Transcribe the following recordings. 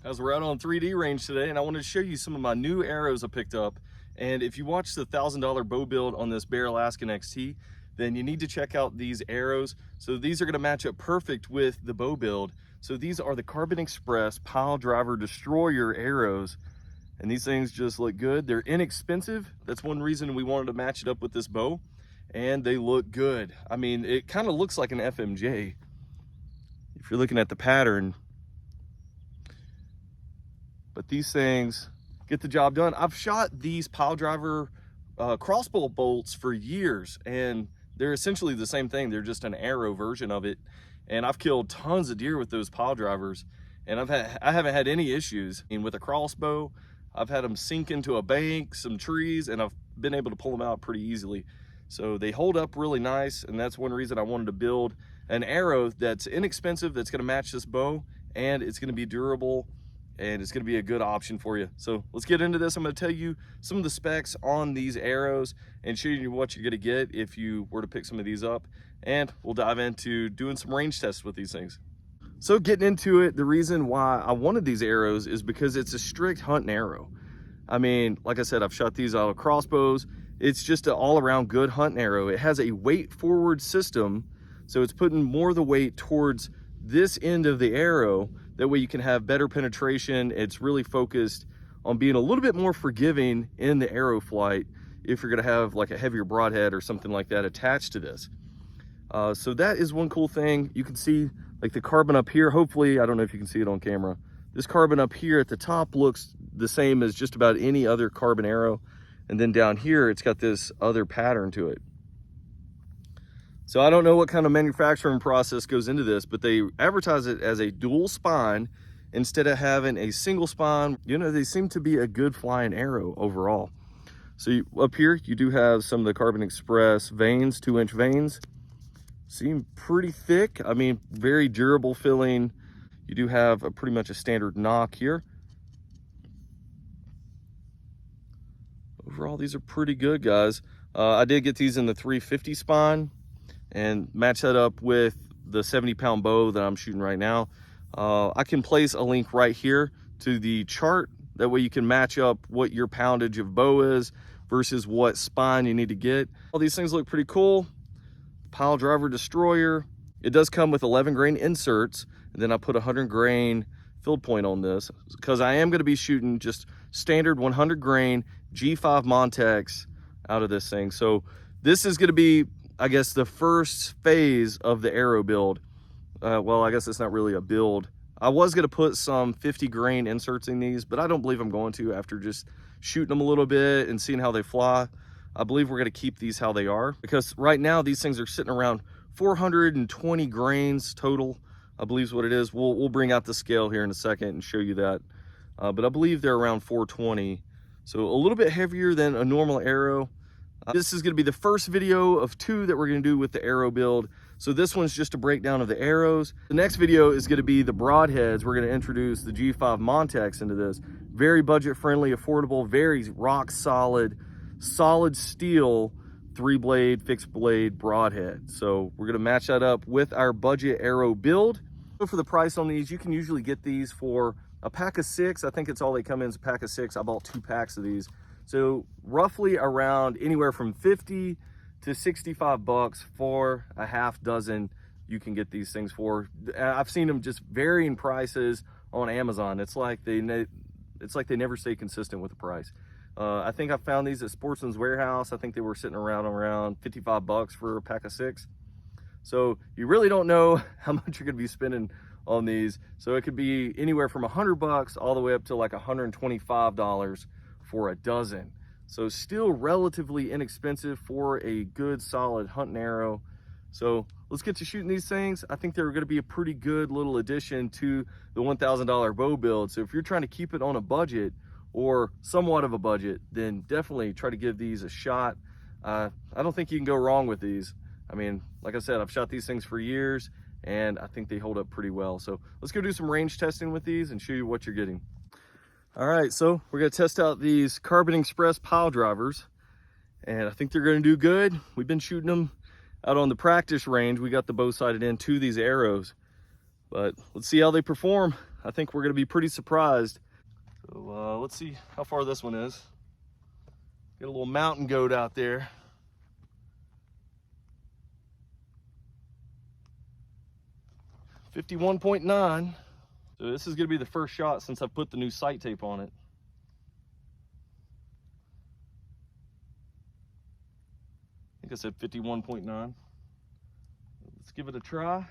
As we're out on 3D range today, and I wanted to show you some of my new arrows I picked up. And if you watch the $1,000 bow build on this Bear Alaskan XT, then you need to check out these arrows. So these are going to match up perfect with the bow build. So these are the Carbon Express Piledriver Destroyer arrows, and these things just look good. They're inexpensive. That's one reason we wanted to match it up with this bow, and they look good. I mean, it kind of looks like an FMJ if you're looking at the pattern, but these things get the job done. I've shot these Piledriver crossbow bolts for years, and they're essentially the same thing. They're just an arrow version of it. And I've killed tons of deer with those Piledrivers, and I haven't had any issues. And with a crossbow, I've had them sink into a bank, some trees, and I've been able to pull them out pretty easily. So they hold up really nice, and that's one reason I wanted to build an arrow that's inexpensive, that's gonna match this bow, and it's gonna be durable, and it's gonna be a good option for you. So let's get into this. I'm gonna tell you some of the specs on these arrows and show you what you're gonna get if you were to pick some of these up. And we'll dive into doing some range tests with these things. So getting into it, the reason why I wanted these arrows is because it's a strict hunting arrow. I mean, like I said, I've shot these out of crossbows. It's just an all-around good hunting arrow. It has a weight forward system, so it's putting more of the weight towards this end of the arrow. That way you can have better penetration. It's really focused on being a little bit more forgiving in the arrow flight if you're gonna have like a heavier broadhead or something like that attached to this. So that is one cool thing. You can see like the carbon up here. Hopefully, I don't know if you can see it on camera. This carbon up here at the top looks the same as just about any other carbon arrow. And then down here, it's got this other pattern to it. So I don't know what kind of manufacturing process goes into this, but they advertise it as a dual spine instead of having a single spine. You know, they seem to be a good flying arrow overall. So up here, you do have some of the Carbon Express vanes, 2-inch vanes. Seem pretty thick. I mean, very durable filling. You do have a pretty much a standard knock here. Overall, these are pretty good, guys. I did get these in the 350 spine and match that up with the 70-pound bow that I'm shooting right now. I can place a link right here to the chart. That way you can match up what your poundage of bow is versus what spine you need to get. All these things look pretty cool. Piledriver Destroyer. It does come with 11 grain inserts, and then I put 100 grain field point on this because I am going to be shooting just standard 100 grain G5 Montex out of this thing. So this is going to be, I guess, the first phase of the arrow build. Well, I guess it's not really a build. I was going to put some 50 grain inserts in these, but I don't believe I'm going to after just shooting them a little bit and seeing how they fly. I believe we're going to keep these how they are, because right now these things are sitting around 420 grains total, I believe is what it is. We'll bring out the scale here in a second and show you that. But I believe they're around 420. So a little bit heavier than a normal arrow. This is going to be the first video of 2 that we're going to do with the arrow build. So this one's just a breakdown of the arrows. The next video is going to be the broadheads. We're going to introduce the G5 Montex into this. Very budget friendly, affordable, very rock solid steel 3-blade fixed blade broadhead. So we're going to match that up with our budget arrow build. So for the price on these, you can usually get these for a pack of 6. I think it's all they come in is a pack of 6. I bought 2 packs of these. So roughly around anywhere from 50 to 65 bucks for a half dozen you can get these things for. I've seen them just varying prices on Amazon. It's like they never stay consistent with the price. I think I found these at Sportsman's Warehouse. I think they were sitting around 55 bucks for a pack of 6. So you really don't know how much you're gonna be spending on these. So it could be anywhere from 100 bucks all the way up to like $125 for a dozen. So still relatively inexpensive for a good solid hunting arrow. So let's get to shooting these things. I think they're going to be a pretty good little addition to the $1,000 bow build. So if you're trying to keep it on a budget or somewhat of a budget, then definitely try to give these a shot. I don't think you can go wrong with these. I mean, like I said, I've shot these things for years and I think they hold up pretty well. So let's go do some range testing with these and show you what you're getting. All right, so we're gonna test out these Carbon Express Piledrivers, and I think they're gonna do good. We've been shooting them out on the practice range. We got the bow sighted in to these arrows. but let's see how they perform. I think we're going to be pretty surprised. So let's see how far this one is. Got a little mountain goat out there. .9. So this is going to be the first shot since I've put the new sight tape on it. I think I said 51.9. Let's give it a try.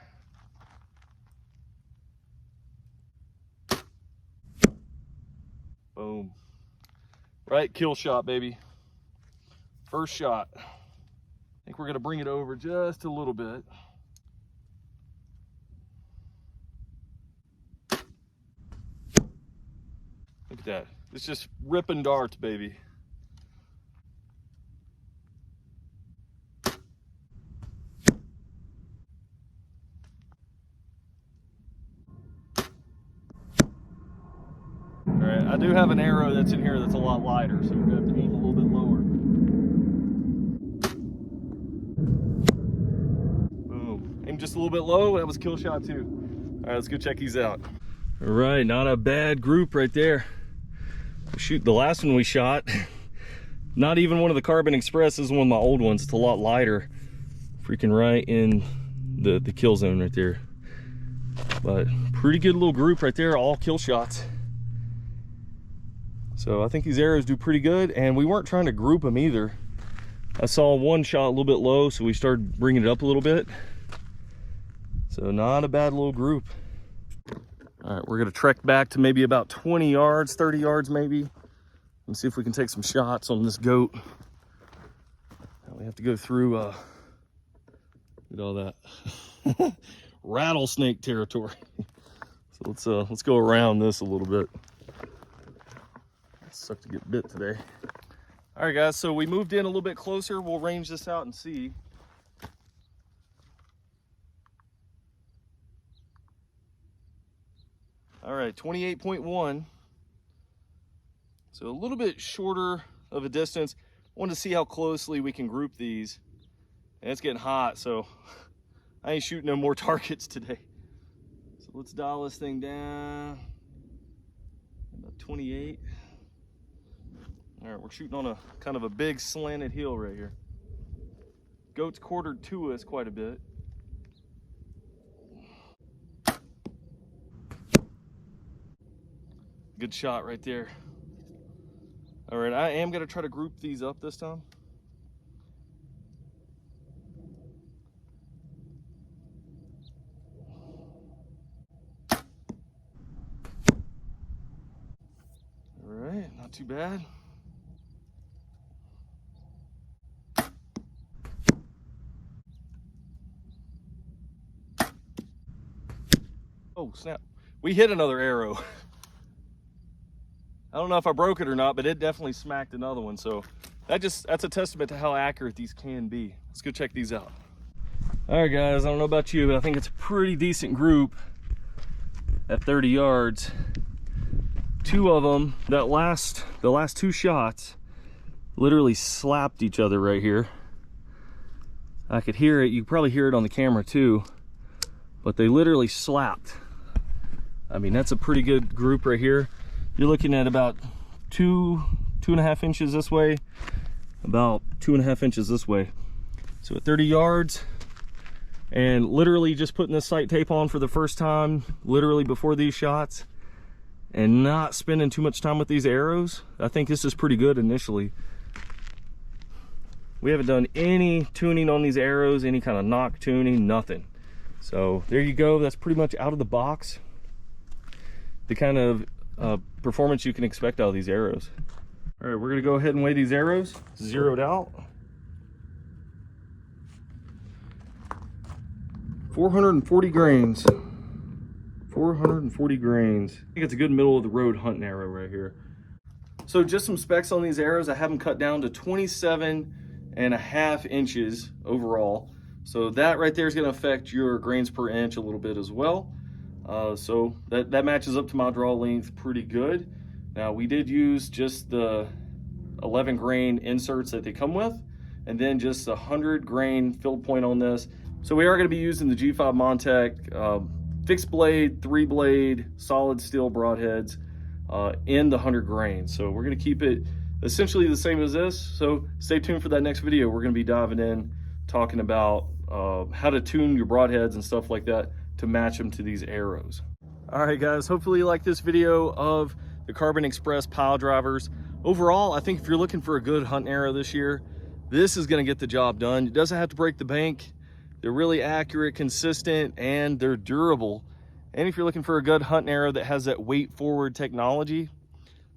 Boom. Right kill shot, baby. First shot. I think we're going to bring it over just a little bit. Look at that. It's just ripping darts, baby. All right, I do have an arrow that's in here that's a lot lighter, so we're gonna have to aim a little bit lower. Boom. Aim just a little bit low. That was kill shot 2. All right, let's go check these out. All right, not a bad group right there. Shoot, the last one we shot, not even one of the Carbon Express. This is one of my old ones. It's a lot lighter. Freaking right in the kill zone right there. But pretty good little group right there, all kill shots. So I think these arrows do pretty good, and we weren't trying to group them either. I saw one shot a little bit low, so we started bringing it up a little bit. So not a bad little group. All right, we're gonna trek back to maybe about 20 yards, 30 yards maybe, and see if we can take some shots on this goat. Now we have to go through, look at all that. Rattlesnake territory. So let's go around this a little bit. It sucked to get bit today. All right, guys, so we moved in a little bit closer. We'll range this out and see. All right, 28.1. So a little bit shorter of a distance. I wanted to see how closely we can group these. And it's getting hot, so I ain't shooting no more targets today. So let's dial this thing down. About 28. All right, we're shooting on a kind of a big slanted hill right here. Goat's quartered to us quite a bit. Good shot right there. All right, I am gonna try to group these up this time. All right, not too bad. Oh, snap. We hit another arrow. I don't know if I broke it or not, but it definitely smacked another one. So that's a testament to how accurate these can be. Let's go check these out. All right, guys, I don't know about you, but I think it's a pretty decent group at 30 yards. Two of them, the last 2 shots literally slapped each other right here. I could hear it. You could probably hear it on the camera too, but they literally slapped. I mean, that's a pretty good group right here. You're looking at about 2.5 inches this way, about 2.5 inches this way. So at 30 yards, and literally just putting the sight tape on for the first time, literally before these shots, and not spending too much time with these arrows, I think this is pretty good initially. We haven't done any tuning on these arrows, any kind of knock tuning, nothing. So there you go. That's pretty much out of the box the kind of performance you can expect out of these arrows. All right, we're gonna go ahead and weigh these arrows, zeroed out. 440 grains. 440 grains. I think it's a good middle of the road hunting arrow right here. So just some specs on these arrows. I have them cut down to 27.5 inches overall. So that right there is gonna affect your grains per inch a little bit as well. So that matches up to my draw length pretty good. Now we did use just the 11 grain inserts that they come with, and then just 100 grain field point on this. So we are going to be using the G5 Montec fixed blade, 3-blade, solid steel broadheads in the 100 grain. So we're gonna keep it essentially the same as this. So stay tuned for that next video. We're gonna be diving in, talking about how to tune your broadheads and stuff like that to match them to these arrows. All right, guys, hopefully you like this video of the Carbon Express Piledrivers. Overall, I think if you're looking for a good hunting arrow this year, this is gonna get the job done. It doesn't have to break the bank. They're really accurate, consistent, and they're durable. And if you're looking for a good hunting arrow that has that weight forward technology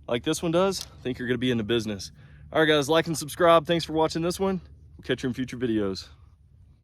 like this one does, I think you're gonna be in the business. All right, guys, like and subscribe. Thanks for watching this one. We'll catch you in future videos.